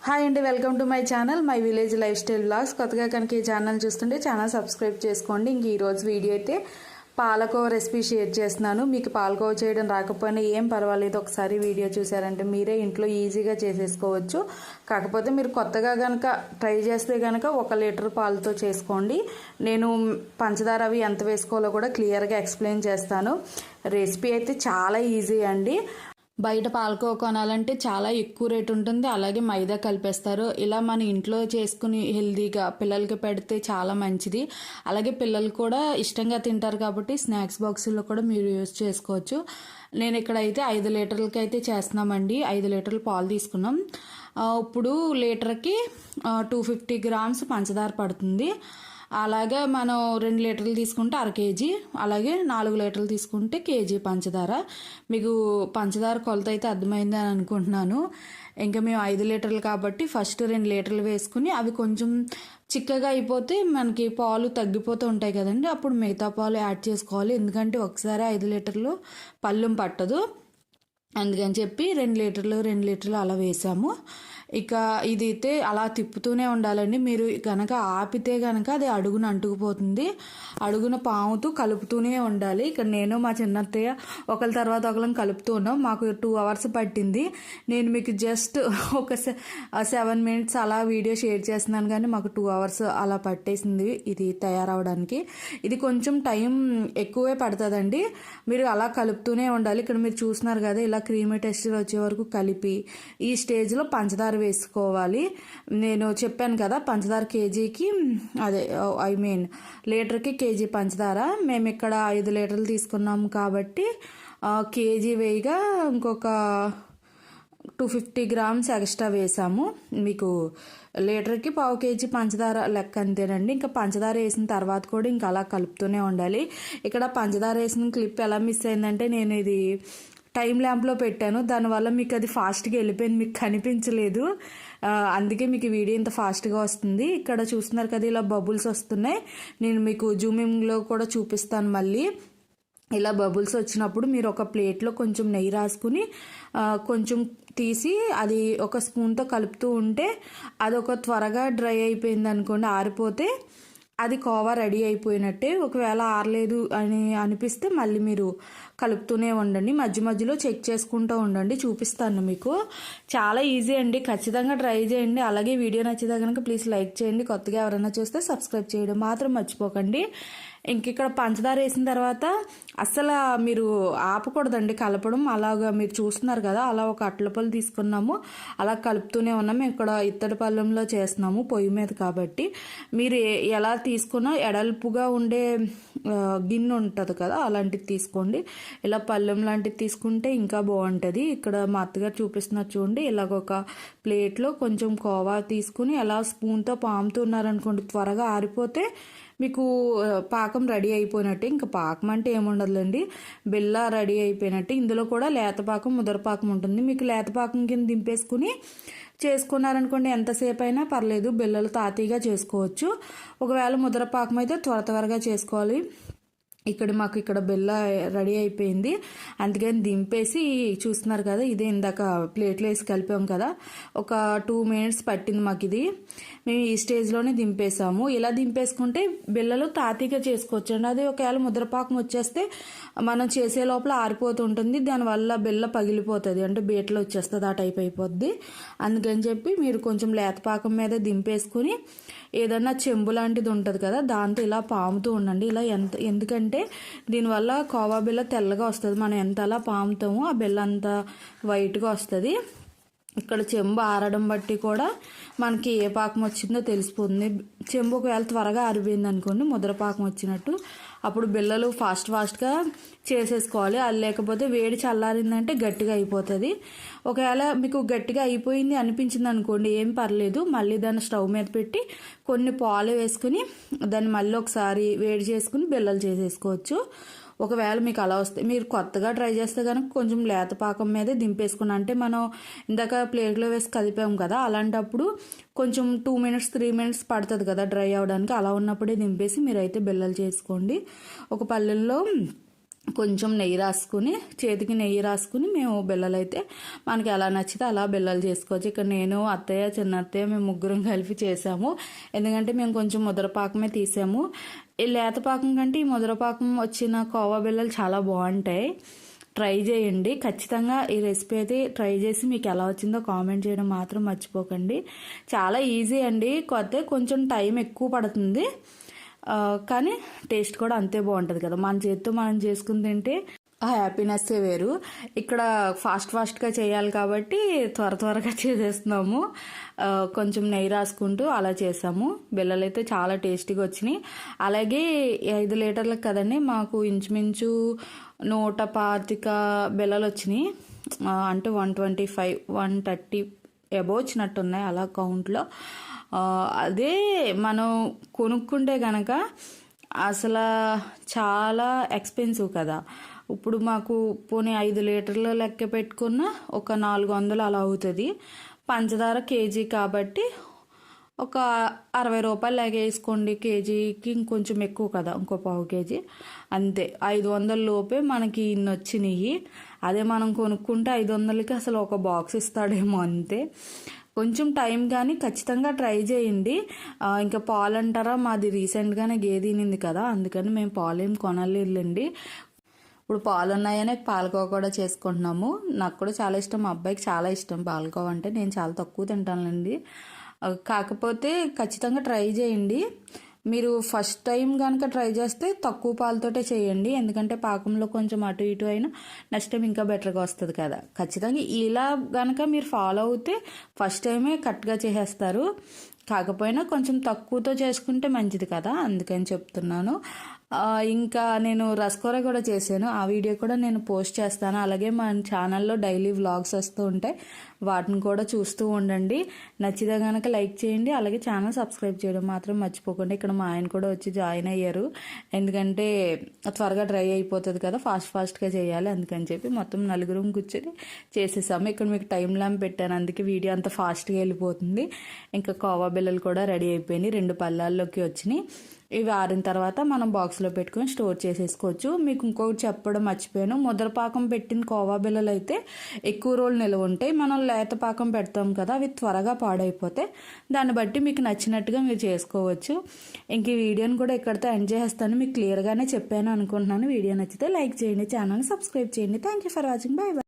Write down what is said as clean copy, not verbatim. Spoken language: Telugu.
హాయ్ అండి, welcome to my channel my village life style blogs. కొత్తగా కనుక ఈ ఛానల్ చూస్తుంటే ఛానల్ సబ్స్క్రైబ్ చేసుకోండి. ఇంక ఈరోజు వీడియో అయితే పాలకోవ రెసిపీ షేర్ చేస్తున్నాను. మీకు పాలకోవ చేయడం రాకపోయినా ఏం పర్వాలేదు, ఒకసారి వీడియో చూసారంటే మీరే ఇంట్లో ఈజీగా చేసేసుకోవచ్చు. కాకపోతే మీరు కొత్తగా కనుక ట్రై చేస్తే కనుక 1 లీటర్ పాలతో చేసుకోండి. నేను పంచదార అవి ఎంత వేసుకోవాలో కూడా క్లియర్గా ఎక్స్ప్లెయిన్ చేస్తాను. రెసిపీ అయితే చాలా ఈజీ అండి. బయట పాలకోవ కొనాలంటే చాలా ఎక్కువ రేట్ ఉంటుంది, అలాగే మైదా కలిపేస్తారు. ఇలా మన ఇంట్లో చేసుకుని హెల్తీగా పిల్లలకి పెడితే చాలా మంచిది. అలాగే పిల్లలు కూడా ఇష్టంగా తింటారు కాబట్టి స్నాక్స్ బాక్సుల్లో కూడా మీరు యూజ్ చేసుకోవచ్చు. నేను ఇక్కడైతే 5 లీటర్లకి అయితే చేస్తున్నామండి. 5 లీటర్ల పాలు తీసుకున్నాం. ఇప్పుడు లీటర్కి 250 గ్రామ్స్ పంచదార పడుతుంది. అలాగే మనం 2 లీటర్లు తీసుకుంటే 1/2 కేజీ, అలాగే 4 లీటర్లు తీసుకుంటే కేజీ పంచదార. మీకు పంచదార కొలత అయితే అర్థమైంది అని అనుకుంటున్నాను. ఇంకా మేము 5 లీటర్లు కాబట్టి ఫస్ట్ 2 లీటర్లు వేసుకుని అవి కొంచెం చిక్కగా అయిపోతే మనకి పాలు తగ్గిపోతూ ఉంటాయి కదండి, అప్పుడు మిగతా పాలు యాడ్ చేసుకోవాలి. ఎందుకంటే ఒకసారి 5 లీటర్లు పళ్ళెం పట్టదు, అందుకని చెప్పి 2 లీటర్లు అలా వేసాము. ఇక ఇది అయితే అలా తిప్పుతూనే ఉండాలండి. మీరు కనుక ఆపితే కనుక అది అడుగున అంటుకుపోతుంది. అడుగున పాముతూ కలుపుతూనే ఉండాలి. ఇక్కడ నేను మా చిన్నత్తయ్య ఒకరి తర్వాత ఒకరిని కలుపుతూ ఉన్నాం. మాకు 2 అవర్స్ పట్టింది. నేను మీకు జస్ట్ ఒక 7 మినిట్స్ అలా వీడియో షేర్ చేస్తున్నాను, కానీ మాకు 2 అవర్స్ అలా పట్టేసింది ఇది తయారవడానికి. ఇది కొంచెం టైం ఎక్కువే పడుతుందండి. మీరు అలా కలుపుతూనే ఉండాలి. ఇక్కడ మీరు చూస్తున్నారు కదా, ఇలా క్రీమీ టెక్స్చర్ వచ్చే వరకు కలిపి ఈ స్టేజ్లో పంచదార వేసుకోవాలి. నేను చెప్పాను కదా, పంచదార కేజీకి లీటర్కి కేజీ పంచదార. మేము ఇక్కడ 5 లీటర్లు తీసుకున్నాం కాబట్టి కేజీ వేయిగా ఇంకొక 250 గ్రామ్స్ ఎక్స్ట్రా వేసాము. మీకు లీటర్కి 1/2 కేజీ పంచదార లెక్క అంతేనండి. ఇంకా పంచదార వేసిన తర్వాత కూడా ఇంకా అలా కలుపుతూనే ఉండాలి. ఇక్కడ పంచదార వేసిన క్లిప్ ఎలా మిస్ అయిందంటే, నేను ఇది టైం ల్యాంప్లో పెట్టాను, దానివల్ల మీకు అది ఫాస్ట్గా వెళ్ళిపోయింది, మీకు కనిపించలేదు. అందుకే మీకు వీడియో ఇంత ఫాస్ట్గా వస్తుంది. ఇక్కడ చూస్తున్నారు కదా, ఇలా బబుల్స్ వస్తున్నాయి. నేను మీకు జూమింగ్లో కూడా చూపిస్తాను మళ్ళీ. ఇలా బబుల్స్ వచ్చినప్పుడు మీరు ఒక ప్లేట్లో కొంచెం నెయ్యి రాసుకుని కొంచెం తీసి అది ఒక స్పూన్తో కలుపుతూ ఉంటే అది ఒక త్వరగా డ్రై అయిపోయింది అనుకోండి, ఆరిపోతే అది కోవా రెడీ అయిపోయినట్టే. ఒకవేళ ఆరలేదు అని అనిపిస్తే మళ్ళీ మీరు కలుపుతూనే ఉండండి, మధ్య మధ్యలో చెక్ చేసుకుంటూ ఉండండి. చూపిస్తాను మీకు. చాలా ఈజీ అండి, ఖచ్చితంగా ట్రై చేయండి. అలాగే వీడియో నచ్చితే కనుక ప్లీజ్ లైక్ చేయండి. కొత్తగా ఎవరైనా చూస్తే సబ్స్క్రైబ్ చేయడం మాత్రం మర్చిపోకండి. ఇంక ఇక్కడ పంచదార వేసిన తర్వాత అస్సలు మీరు ఆపకూడదండి కలపడం. అలాగా మీరు చూస్తున్నారు కదా, అలా ఒక అట్లపల్లి తీసుకున్నాము, అలా కలుపుతూనే ఉన్నాము. ఇక్కడ ఇత్తడి పళ్ళెంలో చేస్తున్నాము, పొయ్యి మీద కాబట్టి. మీరు ఎలా తీసుకున్నా ఎడల్పుగా ఉండే గిన్నె ఉంటుంది కదా, అలాంటిది తీసుకోండి. ఇలా పళ్ళెం లాంటిది తీసుకుంటే ఇంకా బాగుంటుంది. ఇక్కడ మా అత్తగారు చూపిస్తున్నారు చూడండి, ఇలాగ ఒక ప్లేట్లో కొంచెం కోవా తీసుకుని అలా స్పూన్తో పాముతున్నారనుకోండి, త్వరగా ఆరిపోతే మీకు పాకం రెడీ అయిపోయినట్టే. ఇంకా పాకం అంటే ఏముండదులేండి, బెల్ల రెడీ అయిపోయినట్టే. ఇందులో కూడా లేతపాకం ముదరపాకం ఉంటుంది. మీకు లేతపాకం కింద దింపేసుకుని చేసుకున్నారనుకోండి, ఎంతసేపు అయినా పర్లేదు, బెల్లలు తాతీగా చేసుకోవచ్చు. ఒకవేళ ముదరపాకం అయితే త్వరగా చేసుకోవాలి. ఇక్కడ బెల్ల రెడీ అయిపోయింది, అందుకని దింపేసి చూస్తున్నారు కదా, ఇదే ఇందాక ప్లేట్లో వేసి కలిపాం కదా, ఒక 2 మినిట్స్ పట్టింది మాకు ఇది. మేము ఈ స్టేజ్లోనే దింపేసాము. ఇలా దింపేసుకుంటే బెల్లలు తాతీగా చేసుకోవచ్చు అండి. అదే ఒకవేళ ముద్రపాకం వచ్చేస్తే మనం చేసే లోపల ఆరిపోతుంటుంది, దానివల్ల బెల్ల పగిలిపోతుంది, అంటే బీటలు వచ్చేస్తుంది, ఆ టైప్ అయిపోద్ది. అందుకని చెప్పి మీరు కొంచెం లేతపాకం మీద దింపేసుకుని ఏదన్నా చెంబు లాంటిది ఉంటుంది కదా, దాంతో ఇలా పాముతూ ఉండండి. ఇలా ఎందుకంటే దీనివల్ల కోవా బెల్ల తెల్లగా వస్తుంది. మనం ఎంత అలా పాముతామో ఆ బెల్ల అంత వైట్గా వస్తుంది. ఇక్కడ చెంబు ఆరడం బట్టి కూడా మనకి ఏ పాకం వచ్చిందో తెలిసిపోతుంది. చెంబు ఒకవేళ త్వరగా ఆరిపోయింది అనుకోండి, ముద్రపాకం వచ్చినట్టు, అప్పుడు బిళ్ళలు ఫాస్ట్గా చేసేసుకోవాలి. అది లేకపోతే వేడి చల్లారిందంటే గట్టిగా అయిపోతుంది. ఒకవేళ మీకు గట్టిగా అయిపోయింది అనిపించింది అనుకోండి, ఏం పర్లేదు, మళ్ళీ దాన్ని స్టవ్ మీద పెట్టి కొన్ని పాలు వేసుకుని దాన్ని మళ్ళీ ఒకసారి వేడి చేసుకుని బిళ్ళలు చేసేసుకోవచ్చు. ఒకవేళ మీకు అలా వస్తే, మీరు కొత్తగా ట్రై చేస్తే కనుక కొంచెం లేత పాకం మీదే దింపేసుకుని, అంటే మనం ఇందాక ప్లేట్లో వేసి కదిపాము కదా, అలాంటప్పుడు కొంచెం 2 మినిట్స్ 3 మినిట్స్ పడుతుంది కదా డ్రై అవ్వడానికి. అలా ఉన్నప్పుడే దింపేసి మీరైతే బిళ్ళలు చేసుకోండి. ఒక పళ్ళెల్లో కొంచెం నెయ్యి రాసుకుని, చేతికి నెయ్యి రాసుకుని మేము బెల్లలు అయితే మనకి ఎలా నచ్చితే అలా బెల్లలు చేసుకోవచ్చు. ఇక్కడ నేను, అత్తయ్య, చిన్న అత్తయ్య మేము ముగ్గురం కలిపి చేసాము. ఎందుకంటే మేము కొంచెం ముద్రపాకమే తీసాము. ఈ లేతపాకం కంటే ఈ ముద్రపాకం వచ్చిన కోవా బెల్లలు చాలా బాగుంటాయి. ట్రై చేయండి ఖచ్చితంగా. ఈ రెసిపీ అయితే ట్రై చేసి మీకు ఎలా వచ్చిందో కామెంట్ చేయడం మాత్రం మర్చిపోకండి. చాలా ఈజీ అండి, కొత్త కొంచెం టైం ఎక్కువ పడుతుంది, కానీ టేస్ట్ కూడా అంతే బాగుంటుంది కదా. మన చేతితో మనం చేసుకుని తింటే ఆ హ్యాపీనెస్సే వేరు. ఇక్కడ ఫాస్ట్గా చేయాలి కాబట్టి త్వరగా చేసేస్తున్నాము. కొంచెం నెయ్యి రాసుకుంటూ అలా చేసాము. బెల్లలు అయితే చాలా టేస్టీగా వచ్చినాయి. అలాగే 5 లీటర్లకు కదండి, మాకు ఇంచుమించు 125 బెల్లలు వచ్చినాయి. అంటే 125, 130 అబోవ్ వచ్చినట్టున్నాయి అలా కౌంట్లో. అదే మనం కొనుక్కుంటే కనుక అసలు చాలా ఎక్స్పెన్సివ్ కదా. ఇప్పుడు మాకు పోనీ 5 లీటర్లు లెక్క పెట్టుకున్న ఒక 400 అలా అవుతుంది. పంచదార కేజీ కాబట్టి ఒక 60 రూపాయలు లాగా వేసుకోండి. కేజీకి ఇంకొంచెం ఎక్కువ కదా, ఇంకో పావు కేజీ అంతే. 500 లోపే మనకి ఇన్ని వచ్చినాయి. అదే మనం కొనుక్కుంటే 500కి అసలు ఒక బాక్స్ ఇస్తాడేమో అంతే. కొంచెం టైం కానీ ఖచ్చితంగా ట్రై చేయండి. ఇంకా పాలు అంటారా, మాది రీసెంట్గానే గేదె తినింది కదా, అందుకని మేము పాలు ఏం కొనలేదండి. ఇప్పుడు పాలు ఉన్నాయనే పాలకోవ కూడా చేసుకుంటున్నాము. నాకు కూడా చాలా ఇష్టం, మా అబ్బాయికి చాలా ఇష్టం పాలకోవ అంటే. నేను చాలా తక్కువ తింటానండి. కాకపోతే ఖచ్చితంగా ట్రై చేయండి. మీరు ఫస్ట్ టైం కనుక ట్రై చేస్తే తక్కువ పాలతోటే చేయండి, ఎందుకంటే పాకంలో కొంచెం అటు ఇటు అయినా నెక్స్ట్ టైం ఇంకా బెటర్గా వస్తుంది కదా. ఖచ్చితంగా ఇలా కనుక మీరు ఫాలో అవుతే ఫస్ట్ టైమే కరెక్ట్గా చేసేస్తారు. కాకపోయినా కొంచెం తక్కువతో చేసుకుంటే మంచిది కదా, అందుకని చెప్తున్నాను. ఇంకా నేను రసకూర కూడా చేశాను, ఆ వీడియో కూడా నేను పోస్ట్ చేస్తాను. అలాగే మా ఛానల్లో డైలీ వ్లాగ్స్ వస్తూ ఉంటాయి, వాటిని కూడా చూస్తూ ఉండండి. నచ్చితే కనుక లైక్ చేయండి, అలాగే ఛానల్ సబ్స్క్రైబ్ చేయడం మాత్రం మర్చిపోకండి. ఇక్కడ మా ఆయన కూడా వచ్చి జాయిన్ అయ్యారు, ఎందుకంటే త్వరగా డ్రై అయిపోతుంది కదా, ఫాస్ట్గా చేయాలి అందుకని చెప్పి మొత్తం నలుగురం కూర్చొని చేసేసాము. ఇక్కడ మీకు టైం ల్యాంప్ పెట్టాను, అందుకే వీడియో అంత ఫాస్ట్గా వెళ్ళిపోతుంది. ఇంకా కోవా బిళ్ళలు కూడా రెడీ అయిపోయినాయి, 2 పళ్ళాల్లోకి వచ్చినాయి. ఇవి ఆరిన తర్వాత మనం బాక్స్లో పెట్టుకొని స్టోర్ చేసేసుకోవచ్చు. మీకు ఇంకొకటి చెప్పడం మర్చిపోయాను, ముద్రపాకం పెట్టిన కోవా బిళ్ళలు అయితే ఎక్కువ రోజులు నిల్వ ఉంటాయి. మనం లేత పాకం పెడతాం కదా, అవి త్వరగా పాడైపోతాయి. దాన్ని బట్టి మీకు నచ్చినట్టుగా మీరు చేసుకోవచ్చు. ఇంక ఈ వీడియోని కూడా ఇక్కడితో ఎండ్ చేస్తాను. మీకు క్లియర్గానే చెప్పాను అనుకుంటున్నాను. వీడియో నచ్చితే లైక్ చేయండి, ఛానల్ని సబ్స్క్రైబ్ చేయండి. Thank you for watching. By by.